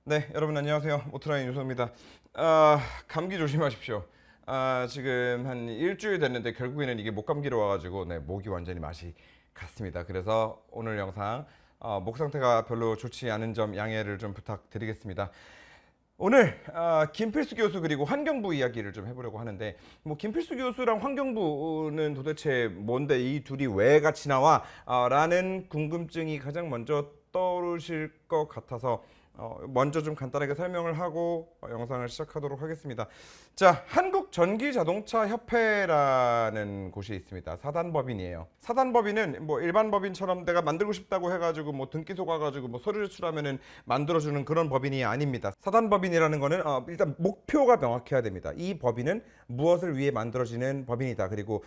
네, 여러분 안녕하세요. 오토라인 유소입니다. 감기 조심하십시오. 지금 한 일주일 됐는데 결국에는 이게 목감기로 와가지고 목이 완전히 맛이 갔습니다. 그래서 오늘 영상 목 상태가 별로 좋지 않은 점 양해를 좀 부탁드리겠습니다. 오늘 김필수 교수 그리고 환경부 이야기를 좀 해보려고 하는데 김필수 교수랑 환경부는 도대체 뭔데 이 둘이 왜 같이 나와? 라는 궁금증이 가장 먼저 떠오르실 것 같아서 먼저 좀 간단하게 설명을 하고 영상을 시작하도록 하겠습니다. 자, 한국전기자동차협회라는 곳이 있습니다. 사단법인이에요. 사단법인은 일반 법인처럼 내가 만들고 싶다고 해가지고 등기소 가가지고 서류 제출하면은 만들어주는 그런 법인이 아닙니다. 사단법인이라는 거는 일단 목표가 명확해야 됩니다. 이 법인은 무엇을 위해 만들어지는 법인이다. 그리고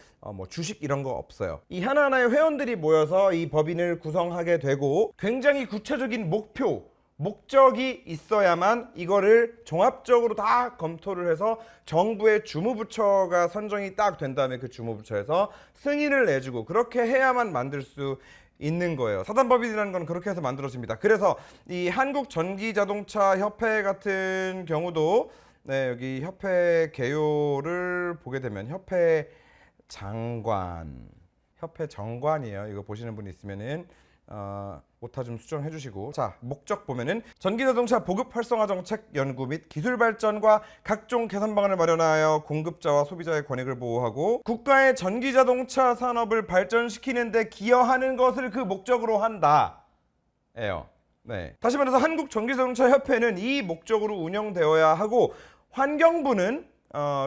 주식 이런 거 없어요. 이 하나하나의 회원들이 모여서 이 법인을 구성하게 되고 굉장히 구체적인 목적이 있어야만 이거를 종합적으로 다 검토를 해서 정부의 주무부처가 선정이 딱 된 다음에 그 주무부처에서 승인을 내주고 그렇게 해야만 만들 수 있는 거예요. 사단법인이라는 건 그렇게 해서 만들어집니다. 그래서 이 한국전기자동차협회 같은 경우도 여기 협회 개요를 보게 되면 협회 정관이에요. 이거 보시는 분이 있으면은 오타 좀 수정해 주시고. 자, 목적 보면은 전기자동차 보급 활성화 정책 연구 및 기술 발전과 각종 개선 방안을 마련하여 공급자와 소비자의 권익을 보호하고 국가의 전기자동차 산업을 발전시키는 데 기여하는 것을 그 목적으로 한다 예요. 네. 다시 말해서 한국전기자동차협회는 이 목적으로 운영되어야 하고 환경부는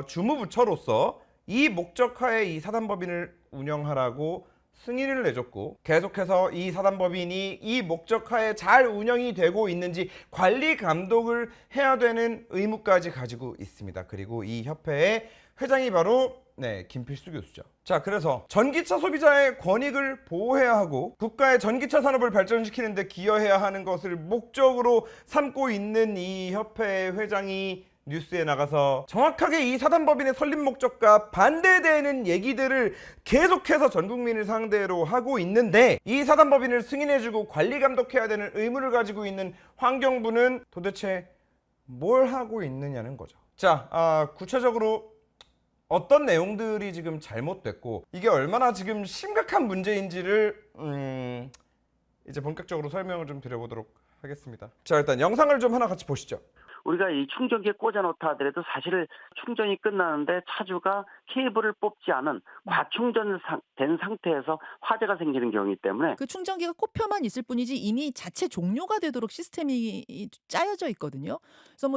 주무부처로서 이 목적하에 이 사단법인을 운영하라고 승인을 내줬고 계속해서 이 사단법인이 이 목적하에 잘 운영이 되고 있는지 관리 감독을 해야 되는 의무까지 가지고 있습니다. 그리고 이 협회의 회장이 바로 김필수 교수죠. 자, 그래서 전기차 소비자의 권익을 보호해야 하고 국가의 전기차 산업을 발전시키는 데 기여해야 하는 것을 목적으로 삼고 있는 이 협회의 회장이 뉴스에 나가서 정확하게 이 사단법인의 설립 목적과 반대되는 얘기들을 계속해서 전 국민을 상대로 하고 있는데 이 사단법인을 승인해주고 관리 감독해야 되는 의무를 가지고 있는 환경부는 도대체 뭘 하고 있느냐는 거죠. 자, 구체적으로 어떤 내용들이 지금 잘못됐고 이게 얼마나 지금 심각한 문제인지를 이제 본격적으로 설명을 좀 드려보도록 하겠습니다. 자, 일단 영상을 좀 하나 같이 보시죠. 우리가 이 충전기에 꽂아놓다 하더라도 사실 충전이 끝나는데 차주가 케이블을 뽑지 않은 과충전된 상태에서 화재가 생기는 경우이기 때문에 그 충전기가 꼽혀만 있을 뿐이지 이미 자체 종료가 되도록 시스템이 짜여져 있거든요. 그래서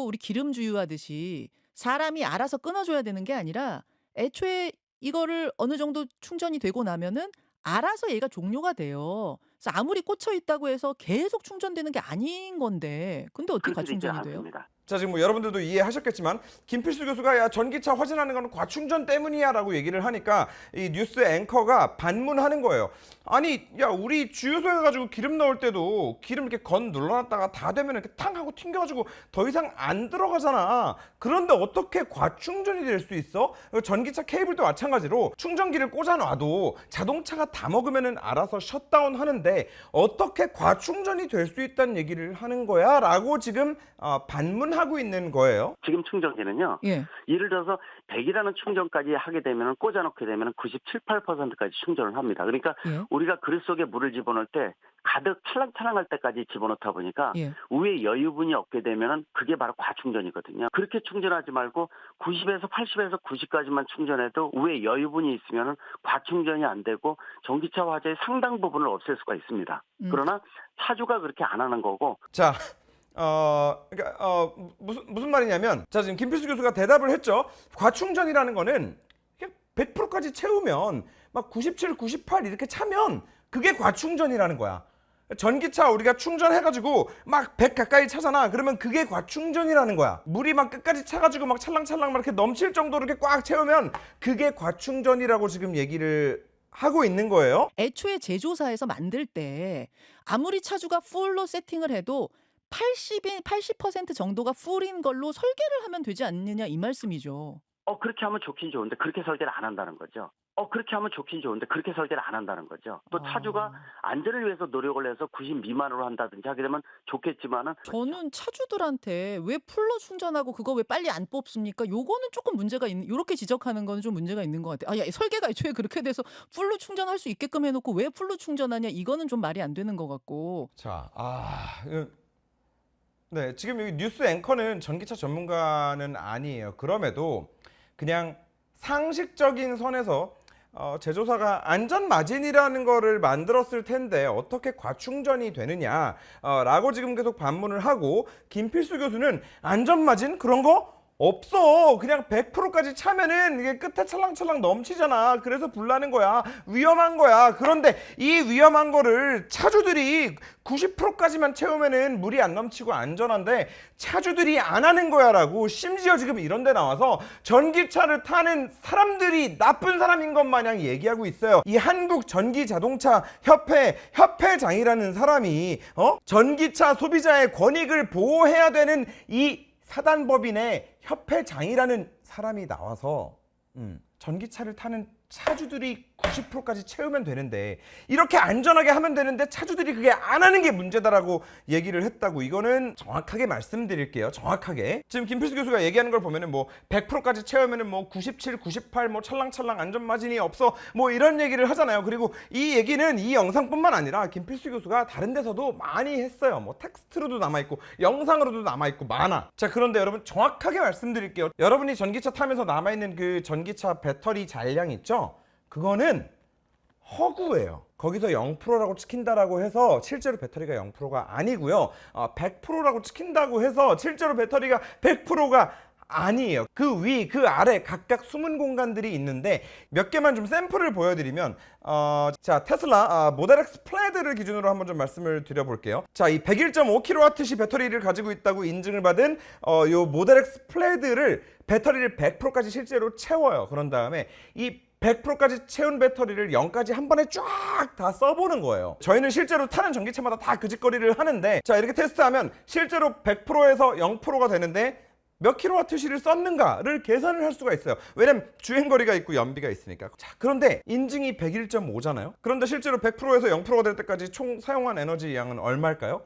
우리 기름 주유하듯이 사람이 알아서 끊어줘야 되는 게 아니라 애초에 이거를 어느 정도 충전이 되고 나면은 알아서 얘가 종료가 돼요. 그래서 아무리 꽂혀 있다고 해서 계속 충전되는 게 아닌 건데 근데 어떻게 그렇게 되지 과충전이 돼요? 않습니다. 자, 지금 여러분들도 이해하셨겠지만 김필수 교수가 야 전기차 화재나는 건 과충전 때문이야 라고 얘기를 하니까 이 뉴스 앵커가 반문하는 거예요. 아니, 야, 우리 주유소에 가지고 기름 넣을 때도 기름 이렇게 건 눌러놨다가 다 되면 이렇게 탕 하고 튕겨가지고 더 이상 안 들어가잖아. 그런데 어떻게 과충전이 될 수 있어? 전기차 케이블도 마찬가지로 충전기를 꽂아놔도 자동차가 다 먹으면은 알아서 셧다운 하는데 어떻게 과충전이 될 수 있다는 얘기를 하는 거야? 라고 지금 반문하고 있는 거예요. 지금 충전기는요. 예. 예를 들어서 100이라는 충전까지 하게 되면 꽂아놓게 되면 97, 8%까지 충전을 합니다. 그러니까 예. 우리가 그릇 속에 물을 집어넣을 때 가득 찰랑찰랑할 때까지 집어넣다 보니까 예. 위에 여유분이 없게 되면 그게 바로 과충전이거든요. 그렇게 충전하지 말고 90에서 80에서 90까지만 충전해도 위에 여유분이 있으면 과충전이 안 되고 전기차 화재의 상당 부분을 없앨 수가 있습니다. 그러나 차주가 그렇게 안 하는 거고. 자, 그러니까 무슨 말이냐면, 자, 지금 김필수 교수가 대답을 했죠. 과충전이라는 거는 그냥 100%까지 채우면 막 97, 98 이렇게 차면 그게 과충전이라는 거야. 전기차 우리가 충전해가지고 막 100 가까이 차잖아. 그러면 그게 과충전이라는 거야. 물이 막 끝까지 차가지고 막 찰랑찰랑 막 이렇게 넘칠 정도로 이렇게 꽉 채우면 그게 과충전이라고 지금 얘기를 하고 있는 거예요. 애초에 제조사에서 만들 때 아무리 차주가 풀로 세팅을 해도 80% 정도가 풀인 걸로 설계를 하면 되지 않느냐 이 말씀이죠. 그렇게 하면 좋긴 좋은데 그렇게 설계를 안 한다는 거죠. 그렇게 하면 좋긴 좋은데 그렇게 설계를 안 한다는 거죠. 또 차주가 안전을 위해서 노력을 해서 90 미만으로 한다든지 하게 되면 좋겠지만은 저는 차주들한테 "왜 풀로 충전하고 그거 왜 빨리 안 뽑습니까?" 요거는 조금 문제가 있는, 요렇게 지적하는 거는 좀 문제가 있는 것 같아요. 아 야 설계가 애초에 그렇게 돼서 풀로 충전할 수 있게끔 해 놓고 왜 풀로 충전하냐, 이거는 좀 말이 안 되는 것 같고. 자, 네, 지금 여기 뉴스 앵커는 전기차 전문가는 아니에요. 그럼에도 그냥 상식적인 선에서 제조사가 안전 마진이라는 거를 만들었을 텐데 어떻게 과충전이 되느냐라고 지금 계속 반문을 하고, 김필수 교수는 안전 마진 그런 거 없어. 그냥 100%까지 차면은 이게 끝에 찰랑찰랑 넘치잖아. 그래서 불나는 거야. 위험한 거야. 그런데 이 위험한 거를 차주들이 90%까지만 채우면은 물이 안 넘치고 안전한데 차주들이 안 하는 거야라고, 심지어 지금 이런 데 나와서 전기차를 타는 사람들이 나쁜 사람인 것 마냥 얘기하고 있어요. 이 한국 전기자동차 협회장이라는 사람이 전기차 소비자의 권익을 보호해야 되는 이 사단법인의 협회장이라는 사람이 나와서 전기차를 타는 차주들이 90%까지 채우면 되는데, 이렇게 안전하게 하면 되는데 차주들이 그게 안 하는 게 문제다라고 얘기를 했다고. 이거는 정확하게 말씀드릴게요. 정확하게. 지금 김필수 교수가 얘기하는 걸 보면은 뭐 100%까지 채우면은 뭐 97, 98 뭐 찰랑찰랑 안전 마진이 없어 뭐 이런 얘기를 하잖아요. 그리고 이 얘기는 이 영상뿐만 아니라 김필수 교수가 다른 데서도 많이 했어요. 뭐 텍스트로도 남아있고 영상으로도 남아있고 많아. 자, 그런데 여러분 정확하게 말씀드릴게요. 여러분이 전기차 타면서 남아있는 그 전기차 배터리 잔량 있죠? 그거는 허구예요. 거기서 0%라고 찍힌다라고 해서 실제로 배터리가 0%가 아니고요. 100%라고 찍힌다고 해서 실제로 배터리가 100%가 아니에요. 그 위, 그 아래 각각 숨은 공간들이 있는데 몇 개만 좀 샘플을 보여드리면, 자, 테슬라 모델 X 플레드를 기준으로 한번 좀 말씀을 드려볼게요. 자, 이 101.5kWh 배터리를 가지고 있다고 인증을 받은 요 모델 X 플레드를 배터리를 100%까지 실제로 채워요. 그런 다음에 이 100%까지 채운 배터리를 0까지 한 번에 쫙 다 써보는 거예요. 저희는 실제로 타는 전기차마다 다 그 짓거리를 하는데, 자, 이렇게 테스트하면 실제로 100%에서 0%가 되는데 몇 킬로와트시를 썼는가를 계산을 할 수가 있어요. 왜냐면 주행거리가 있고 연비가 있으니까. 자, 그런데 인증이 101.5잖아요. 그런데 실제로 100%에서 0%가 될 때까지 총 사용한 에너지 양은 얼마일까요?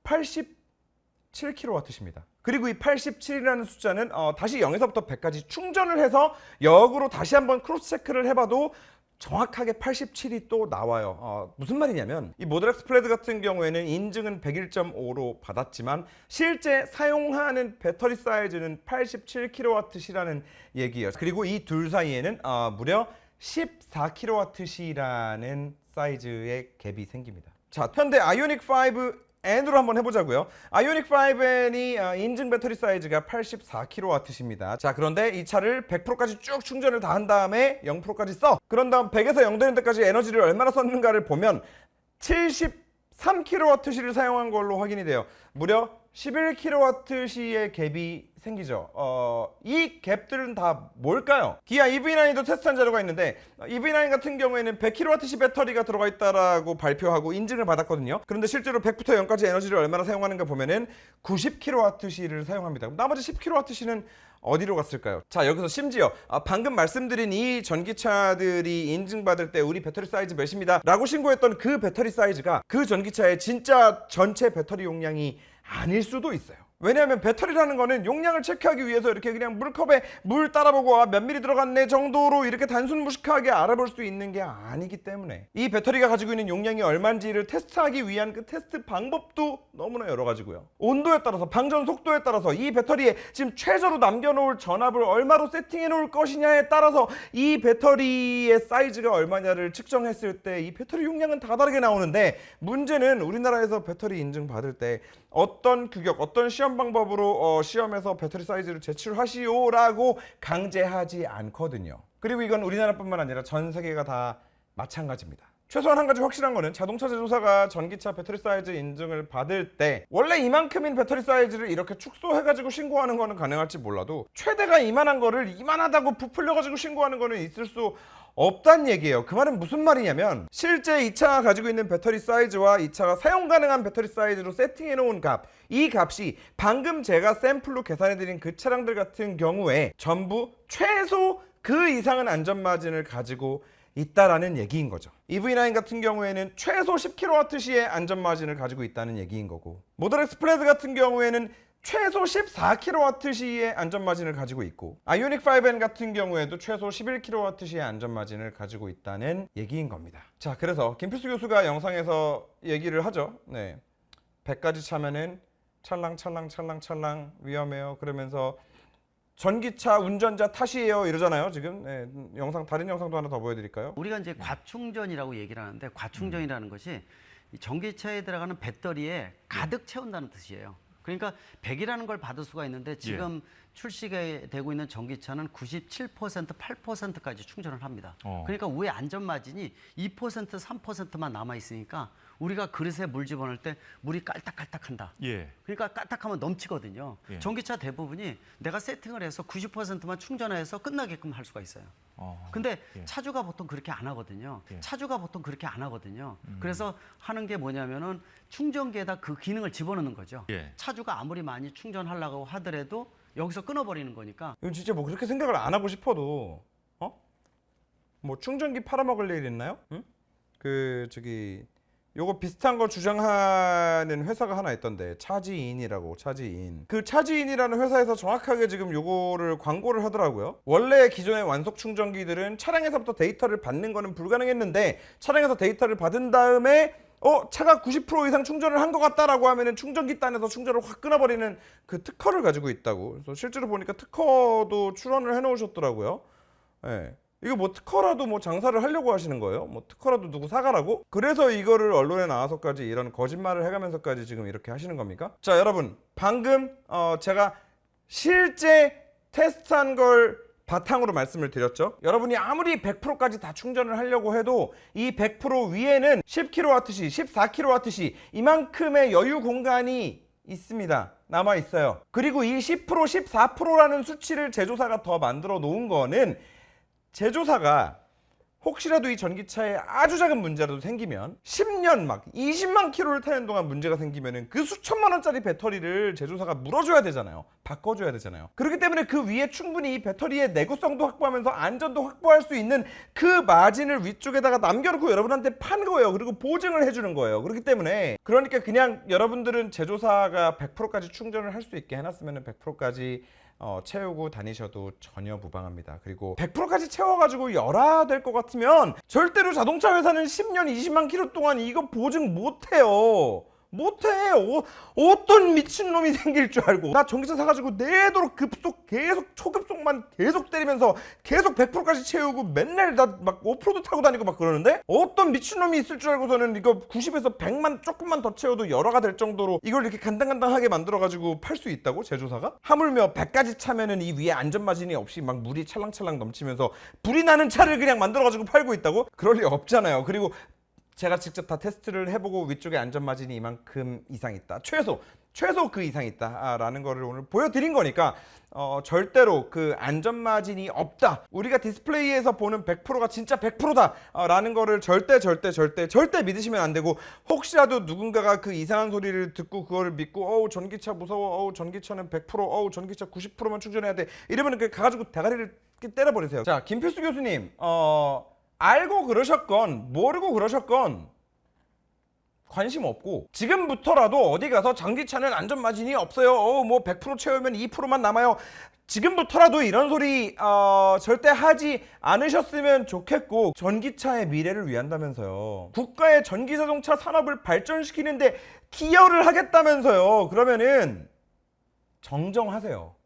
87kWh입니다. 그리고 이 87이라는 숫자는 다시 0에서부터 100까지 충전을 해서 역으로 다시 한번 크로스 체크를 해봐도 정확하게 87이 또 나와요. 무슨 말이냐면 이 모델 X 플레드 같은 경우에는 인증은 101.5로 받았지만 실제 사용하는 배터리 사이즈는 87kWh라는 얘기예요. 그리고 이 둘 사이에는 무려 14kWh라는 사이즈의 갭이 생깁니다. 자, 현대 아이오닉 5 N으로 한번 해보자고요. 아이오닉 5N이 인증 배터리 사이즈가 84kWh입니다. 자, 그런데 이 차를 100%까지 쭉 충전을 다 한 다음에 0%까지 써. 그런 다음 100에서 0 되는 데까지 에너지를 얼마나 썼는가를 보면 73kWh를 사용한 걸로 확인이 돼요. 무려 11kWh의 갭이 생기죠. 이 갭들은 다 뭘까요? 기아 EV9도 테스트한 자료가 있는데 EV9 같은 경우에는 100kWh 배터리가 들어가 있다라고 발표하고 인증을 받았거든요. 그런데 실제로 100부터 0까지 에너지를 얼마나 사용하는가 보면은 90kWh를 사용합니다. 나머지 10kWh는 어디로 갔을까요? 자, 여기서 심지어 방금 말씀드린 이 전기차들이 인증받을 때 우리 배터리 사이즈 몇입니다 라고 신고했던 그 배터리 사이즈가 그 전기차의 진짜 전체 배터리 용량이 아닐 수도 있어요. 왜냐하면 배터리라는 거는 용량을 체크하기 위해서 이렇게 그냥 물컵에 물 따라보고 몇 미리 들어갔네 정도로 이렇게 단순 무식하게 알아볼 수 있는 게 아니기 때문에 이 배터리가 가지고 있는 용량이 얼마인지를 테스트하기 위한 그 테스트 방법도 너무나 여러 가지고요. 온도에 따라서, 방전 속도에 따라서, 이 배터리에 지금 최저로 남겨놓을 전압을 얼마로 세팅해 놓을 것이냐에 따라서 이 배터리의 사이즈가 얼마냐를 측정했을 때 이 배터리 용량은 다 다르게 나오는데, 문제는 우리나라에서 배터리 인증 받을 때 어떤 규격, 어떤 시험 방법으로 시험에서 배터리 사이즈를 제출하시오라고 강제하지 않거든요. 그리고 이건 우리나라뿐만 아니라 전 세계가 다 마찬가지입니다. 최소한 한 가지 확실한 거는 자동차 제조사가 전기차 배터리 사이즈 인증을 받을 때 원래 이만큼인 배터리 사이즈를 이렇게 축소해가지고 신고하는 거는 가능할지 몰라도 최대가 이만한 거를 이만하다고 부풀려가지고 신고하는 거는 있을 수 없단 얘기예요. 그 말은 무슨 말이냐면 실제 이 차가 가지고 있는 배터리 사이즈와 이 차가 사용 가능한 배터리 사이즈로 세팅해 놓은 값, 이 값이 방금 제가 샘플로 계산해 드린 그 차량들 같은 경우에 전부 최소 그 이상은 안전 마진을 가지고 있다라는 얘기인 거죠. EV9 같은 경우에는 최소 10kWh의 안전 마진을 가지고 있다는 얘기인 거고, 모델 X 플레드 같은 경우에는 최소 14kWh의 안전 마진을 가지고 있고, 아이오닉 5N 같은 경우에도 최소 11kWh의 안전 마진을 가지고 있다는 얘기인 겁니다. 자, 그래서 김필수 교수가 영상에서 얘기를 하죠. 네, 100까지 차면은 찰랑 위험해요. 그러면서 전기차 운전자 탓이에요 이러잖아요. 지금 네, 다른 영상도 하나 더 보여드릴까요? 우리가 이제 과충전이라고 얘기를 하는데, 과충전이라는 것이 이 전기차에 들어가는 배터리에 가득 채운다는 뜻이에요. 그러니까 100이라는 걸 받을 수가 있는데 지금 출시가 되고 있는 전기차는 97%, 8%까지 충전을 합니다. 그러니까 우회 안전 마진이 2%, 3%만 남아 있으니까 우리가 그릇에 물 집어넣을 때 물이 깔딱깔딱한다. 그러니까 깔딱하면 넘치거든요. 전기차 대부분이 내가 세팅을 해서 90%만 충전해서 끝나게끔 할 수가 있어요. 근데 차주가 보통 그렇게 안 하거든요. 그래서 하는 게 뭐냐면은 충전기에다 그 기능을 집어넣는 거죠. 차주가 아무리 많이 충전하려고 하더라도 여기서 끊어버리는 거니까. 이건 진짜 뭐 그렇게 생각을 안 하고 싶어도 뭐 충전기 팔아먹을 일 있나요? 응? 요거 비슷한 거 주장하는 회사가 하나 있던데, 차지인이라고. 차지인. 그 차지인이라는 회사에서 정확하게 지금 요거를 광고를 하더라고요. 원래 기존의 완속 충전기들은 차량에서부터 데이터를 받는 거는 불가능했는데, 차량에서 데이터를 받은 다음에 차가 90% 이상 충전을 한 것 같다라고 하면은 충전기 단에서 충전을 확 끊어버리는 그 특허를 가지고 있다고. 그래서 실제로 보니까 특허도 출원을 해놓으셨더라고요. 예. 이거 뭐 특허라도 뭐 장사를 하려고 하시는 거예요? 뭐 특허라도 누구 사가라고? 그래서 이거를 언론에 나와서까지 이런 거짓말을 해가면서까지 지금 이렇게 하시는 겁니까? 자, 여러분, 방금 제가 실제 테스트한 걸 바탕으로 말씀을 드렸죠. 여러분이 아무리 100%까지 다 충전을 하려고 해도 이 100% 위에는 10kWh, 14kWh 이만큼의 여유 공간이 있습니다. 남아 있어요. 그리고 이 10%, 14%라는 수치를 제조사가 더 만들어 놓은 거는, 제조사가 혹시라도 이 전기차에 아주 작은 문제라도 생기면 10년 막 20만 킬로를 타는 동안 문제가 생기면은 그 수천만 원짜리 배터리를 제조사가 물어줘야 되잖아요. 바꿔줘야 되잖아요. 그렇기 때문에 그 위에 충분히 이 배터리의 내구성도 확보하면서 안전도 확보할 수 있는 그 마진을 위쪽에다가 남겨놓고 여러분한테 판 거예요. 그리고 보증을 해주는 거예요. 그렇기 때문에, 그러니까 그냥 여러분들은 제조사가 100%까지 충전을 할 수 있게 해놨으면 100%까지 채우고 다니셔도 전혀 무방합니다. 그리고 100%까지 채워가지고 열화될 것 같으면 절대로 자동차 회사는 10년 20만 킬로 동안 이거 보증 못해요. 못해. 어떤 미친놈이 생길 줄 알고. 나 전기차 사가지고 내도록 급속 계속 초급속만 계속 때리면서 계속 100%까지 채우고 맨날 나 막 오프로드 타고 다니고 막 그러는데, 어떤 미친놈이 있을 줄 알고서는 이거 90에서 100만 조금만 더 채워도 열화가 될 정도로 이걸 이렇게 간당간당하게 만들어가지고 팔 수 있다고, 제조사가? 하물며 100까지 차면은 이 위에 안전마진이 없이 막 물이 찰랑찰랑 넘치면서 불이 나는 차를 그냥 만들어가지고 팔고 있다고? 그럴 리 없잖아요. 그리고 제가 직접 다 테스트를 해보고 위쪽에 안전마진이 이만큼 이상 있다, 최소 그 이상 있다라는 거를 오늘 보여드린 거니까 절대로 그 안전마진이 없다, 우리가 디스플레이에서 보는 100%가 진짜 100%다 라는 거를 절대 믿으시면 안 되고, 혹시라도 누군가가 그 이상한 소리를 듣고 그거를 믿고 전기차 무서워, 전기차는 100%, 전기차 90%만 충전해야 돼 이러면 가가지고 대가리를 때려버리세요. 자, 김필수 교수님, 알고 그러셨건 모르고 그러셨건 관심 없고, 지금부터라도 어디 가서 전기차는 안전마진이 없어요, 뭐 100% 채우면 2%만 남아요, 지금부터라도 이런 소리 절대 하지 않으셨으면 좋겠고, 전기차의 미래를 위한다면서요, 국가의 전기자동차 산업을 발전시키는데 기여를 하겠다면서요. 그러면은 정정하세요.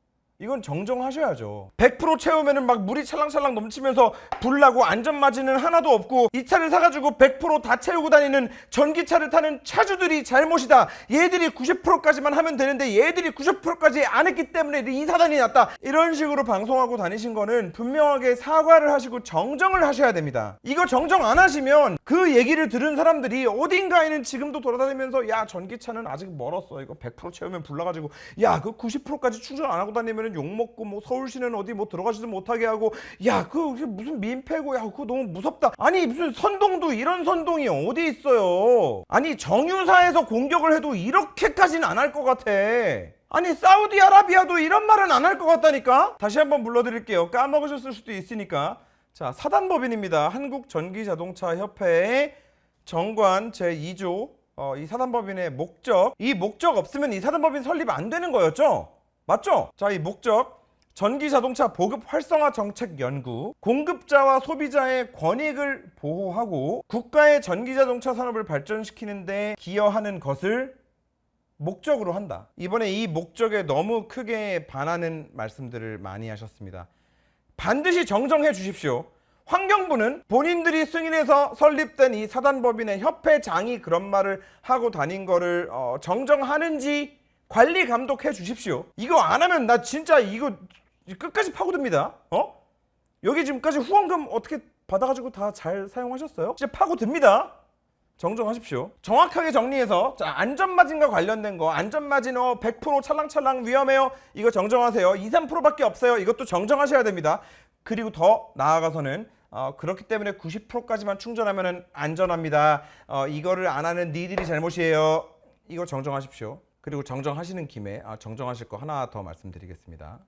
이건 정정하셔야죠. 100% 채우면은 막 물이 찰랑찰랑 넘치면서 불나고 안전마진은 하나도 없고, 이 차를 사가지고 100% 다 채우고 다니는 전기차를 타는 차주들이 잘못이다, 얘들이 90%까지만 하면 되는데 얘들이 90%까지 안 했기 때문에 이 사단이 났다, 이런 식으로 방송하고 다니신 거는 분명하게 사과를 하시고 정정을 하셔야 됩니다. 이거 정정 안 하시면 그 얘기를 들은 사람들이 어딘가에는 지금도 돌아다니면서, 야, 전기차는 아직 멀었어, 이거 100% 채우면 불나가지고, 야, 그 90%까지 충전 안 하고 다니면 욕먹고, 뭐 서울시는 어디 뭐 들어가지도 못하게 하고, 야, 그게 무슨 민폐고, 야, 그거 너무 무섭다. 아니, 무슨 선동도 이런 선동이 어디 있어요. 아니, 정유사에서 공격을 해도 이렇게까지는 안 할 것 같아. 아니, 사우디아라비아도 이런 말은 안 할 것 같다니까. 다시 한번 불러드릴게요. 까먹으셨을 수도 있으니까. 자, 사단법인입니다. 한국전기자동차협회의 정관 제2조 이 사단법인의 목적, 이 목적 없으면 이 사단법인 설립 안 되는 거였죠? 맞죠? 자, 이 목적, 전기자동차 보급 활성화 정책 연구, 공급자와 소비자의 권익을 보호하고 국가의 전기자동차 산업을 발전시키는 데 기여하는 것을 목적으로 한다. 이번에 이 목적에 너무 크게 반하는 말씀들을 많이 하셨습니다. 반드시 정정해 주십시오. 환경부는 본인들이 승인해서 설립된 이 사단법인의 협회장이 그런 말을 하고 다닌 거를 정정하는지 관리 감독해 주십시오. 이거 안 하면 나 진짜 이거 끝까지 파고듭니다. 여기 지금까지 후원금 어떻게 받아가지고 다 잘 사용하셨어요? 진짜 파고듭니다. 정정하십시오. 정확하게 정리해서 자, 안전마진과 관련된 거, 안전마진 100% 찰랑찰랑 위험해요. 이거 정정하세요. 2, 3%밖에 없어요. 이것도 정정하셔야 됩니다. 그리고 더 나아가서는 그렇기 때문에 90%까지만 충전하면 안전합니다. 이거를 안 하는 니들이 잘못이에요. 이거 정정하십시오. 그리고 정정하시는 김에 정정하실 거 하나 더 말씀드리겠습니다.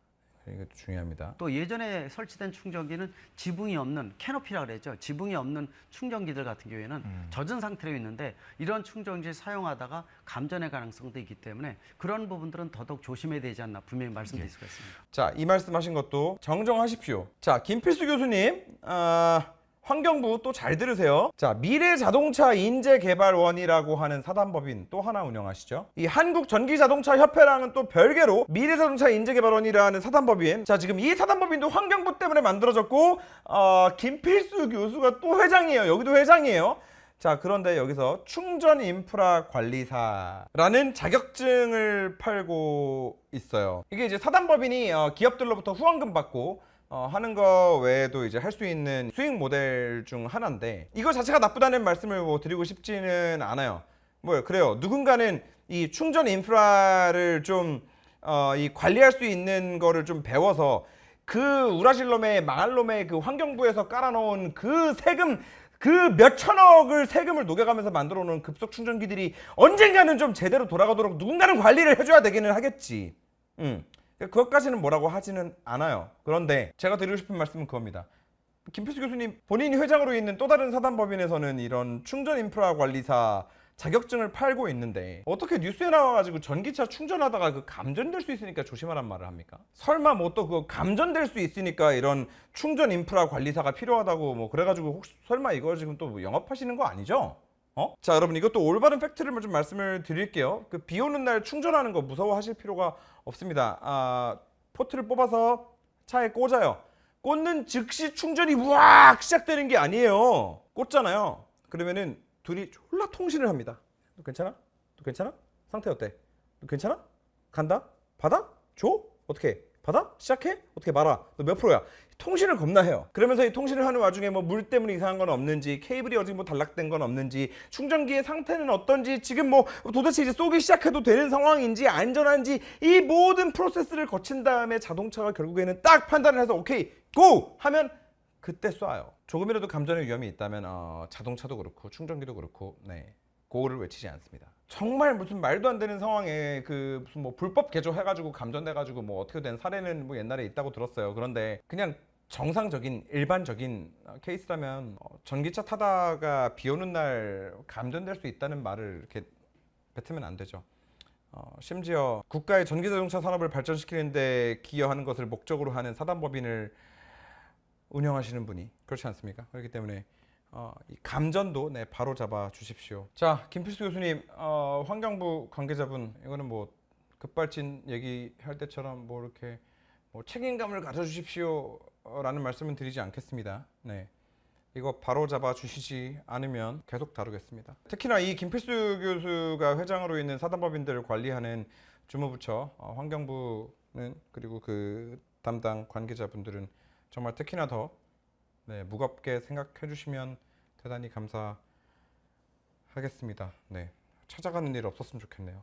이것도 중요합니다. 또 예전에 설치된 충전기는 지붕이 없는 캐노피라 그랬죠. 지붕이 없는 충전기들 같은 경우에는 젖은 상태로 있는데 이런 충전기를 사용하다가 감전의 가능성도 있기 때문에 그런 부분들은 더더욱 조심해야 되지 않나 분명히 말씀드릴 수가 있습니다. 자, 이 말씀하신 것도 정정하십시오. 자, 김필수 교수님, 환경부 또 잘 들으세요. 자, 미래자동차인재개발원이라고 하는 사단법인 또 하나 운영하시죠. 이 한국전기자동차협회랑은 또 별개로 미래자동차인재개발원이라는 사단법인. 자, 지금 이 사단법인도 환경부 때문에 만들어졌고 김필수 교수가 또 회장이에요. 여기도 회장이에요. 자, 그런데 여기서 충전인프라관리사라는 자격증을 팔고 있어요. 이게 이제 사단법인이 기업들로부터 후원금 받고 하는 거 외에도 이제 할 수 있는 수익 모델 중 하나인데 이거 자체가 나쁘다는 말씀을 뭐 드리고 싶지는 않아요. 그래요. 누군가는 이 충전 인프라를 좀 이 관리할 수 있는 거를 좀 배워서 그 우라질놈의 망할놈의 그 환경부에서 깔아놓은 그 세금 그 몇천억을 세금을 녹여가면서 만들어 놓은 급속 충전기들이 언젠가는 좀 제대로 돌아가도록 누군가는 관리를 해줘야 되기는 하겠지. 그것까지는 뭐라고 하지는 않아요. 그런데 제가 드리고 싶은 말씀은 그겁니다. 김필수 교수님 본인이 회장으로 있는 또 다른 사단법인에서는 이런 충전 인프라 관리사 자격증을 팔고 있는데 어떻게 뉴스에 나와가지고 전기차 충전하다가 그 감전될 수 있으니까 조심하란 말을 합니까? 설마 뭐 또 그 감전될 수 있으니까 이런 충전 인프라 관리사가 필요하다고 뭐 그래가지고 혹시 설마 이거 지금 또 영업하시는 거 아니죠? 자, 여러분 이것도 올바른 팩트를 좀 말씀을 드릴게요. 그 비 오는 날 충전하는 거 무서워하실 필요가 없습니다. 포트를 뽑아서 차에 꽂아요. 꽂는 즉시 충전이 우악 시작되는 게 아니에요. 꽂잖아요. 그러면은 둘이 졸라 통신을 합니다. 너 괜찮아? 너 괜찮아? 상태 어때? 너 괜찮아? 간다? 받아? 줘? 어떻게? 받아? 시작해? 어떻게 말아? 너 몇 프로야? 통신을 겁나 해요. 그러면서 이 통신을 하는 와중에 뭐 물 때문에 이상한 건 없는지, 케이블이 어디 뭐 단락된 건 없는지, 충전기의 상태는 어떤지, 지금 뭐 도대체 이제 쏘기 시작해도 되는 상황인지, 안전한지, 이 모든 프로세스를 거친 다음에 자동차가 결국에는 딱 판단을 해서 오케이, 고! 하면 그때 쏴요. 조금이라도 감전의 위험이 있다면 자동차도 그렇고 충전기도 그렇고 고를 외치지 않습니다. 정말 무슨 말도 안 되는 상황에 그 무슨 뭐 불법 개조해가지고 감전돼가지고 뭐 어떻게 된 사례는 뭐 옛날에 있다고 들었어요. 그런데 그냥 정상적인 일반적인 케이스라면 전기차 타다가 비 오는 날 감전될 수 있다는 말을 이렇게 뱉으면 안 되죠. 심지어 국가의 전기자동차 산업을 발전시키는데 기여하는 것을 목적으로 하는 사단법인을 운영하시는 분이 그렇지 않습니까? 그렇기 때문에 이 감전도 바로 잡아 주십시오. 자, 김필수 교수님, 환경부 관계자분, 이거는 뭐 급발진 얘기할 때처럼 뭐 이렇게 뭐 책임감을 가져주십시오라는 말씀은 드리지 않겠습니다. 이거 바로 잡아 주시지 않으면 계속 다루겠습니다. 특히나 이 김필수 교수가 회장으로 있는 사단법인들을 관리하는 주무부처 환경부는 그리고 그 담당 관계자분들은 정말 특히나 더 무겁게 생각해 주시면 대단히 감사하겠습니다. 찾아가는 일 없었으면 좋겠네요.